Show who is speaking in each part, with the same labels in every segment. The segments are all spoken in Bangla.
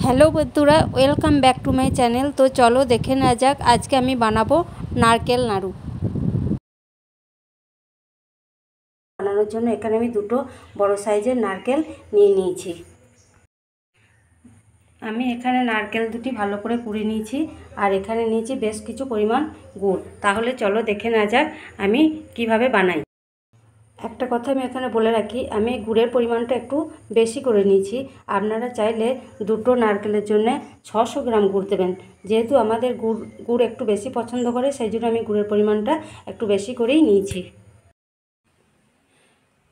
Speaker 1: हेलो बंधुरा welcome back to my channel. तो चलो देखे ना जाक आज के आमी बानाबो नारकेल नाड़ू। बानानोर जोन्नो एखाने आमी दुटो बड़ो साइजेर नारकेल निये निয়েছি। आमी एखाने नारकेल दुटी भालो करे कुड़े निয়েছি और एखाने निয়েছি बेश किछु परिमाण गुड़। ताहले चलो देखे ना जाक आमी किभाबे बानाई। একটা কথা আমি এখানে বলে রাখি, আমি গুড়ের পরিমাণটা একটু বেশি করে নিয়েছি। আপনারা চাইলে দুটো নারকেলের জন্য 600 গ্রাম গুড় দেবেন। যেহেতু আমাদের গুড় একটু বেশি পছন্দ করে সেই জন্য আমি গুড়ের পরিমাণটা একটু বেশি করেই নিয়েছি।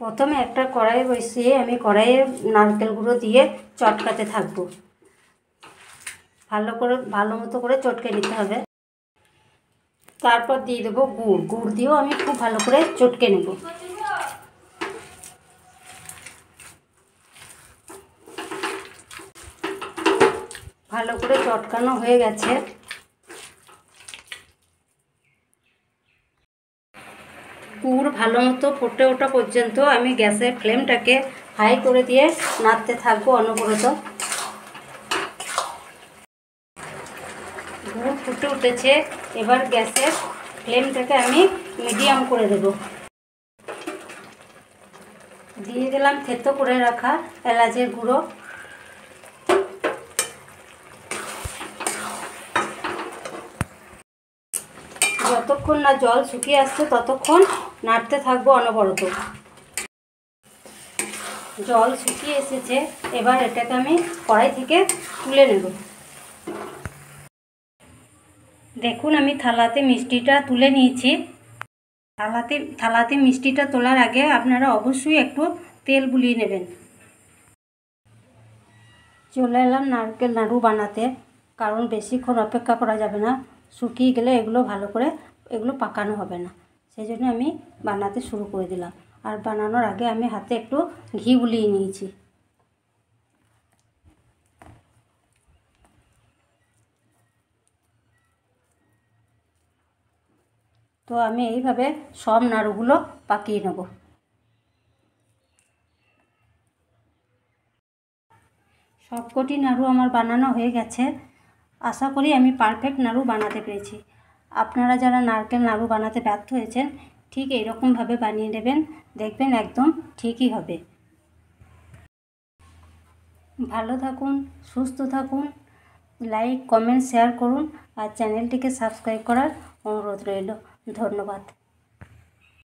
Speaker 1: প্রথমে একটা কড়াই বসিয়ে আমি কড়াইয়ে নারকেলগুলো দিয়ে চটকাতে থাকবো। ভালো মতো করে চটকে নিতে হবে। তারপর দিয়ে দেবো গুড়। গুড় দিয়েও আমি খুব ভালো করে চটকে নেব। ভালো করে চটকানো হয়ে গেছে। গুড় ভালো মতো ফুটে ওঠা পর্যন্ত আমি গ্যাসের ফ্লেমটাকে হাই করে দিয়ে নাড়তে থাকবো অনবরত। গুড় ফুটে উঠেছে, এবার গ্যাসের ফ্লেমটাকে আমি মিডিয়াম করে দেব। দিয়ে দিলাম থেতো করে রাখা এলাচের গুঁড়ো। যতক্ষণ না জল শুকিয়ে আসছে ততক্ষণ নাড়তে থাকবো অনবরত। জল শুকিয়ে এসেছে, এবার এটাকে আমি কড়াই থেকে তুলে নেব। দেখুন আমি থালাতে মিষ্টিটা তুলে নিয়েছি। থালাতে মিষ্টিটা তোলার আগে আপনারা অবশ্যই একটু তেল বুলিয়ে নেবেন। চলে এলাম নারকেল নাড়ু বানাতে, কারণ বেশিক্ষণ অপেক্ষা করা যাবে না। শুকিয়ে গেলে এগুলো ভালো করে পাকানো হবে না, সেই জন্য আমি বানাতে শুরু করে দিলাম। আর বানানোর আগে আমি হাতে একটু ঘি বুলিয়ে নিয়েছি। তো আমি এইভাবে সব নাড়ুগুলো পাকিয়ে নেব। সবকটি নাড়ু আমার বানানো হয়ে গেছে। আশা করি আমি পারফেক্ট নাড়ু বানাতে পেরেছি। আপনারা যারা নারকেল নাড়ু বানাতে ব্যর্থ হয়েছেন ঠিক এইরকমভাবে বানিয়ে নেবেন, দেখবেন একদম ঠিকই হবে। ভালো থাকুন, সুস্থ থাকুন, লাইক কমেন্ট শেয়ার করুন আর চ্যানেলটিকে সাবস্ক্রাইব করার অনুরোধ রইল। ধন্যবাদ।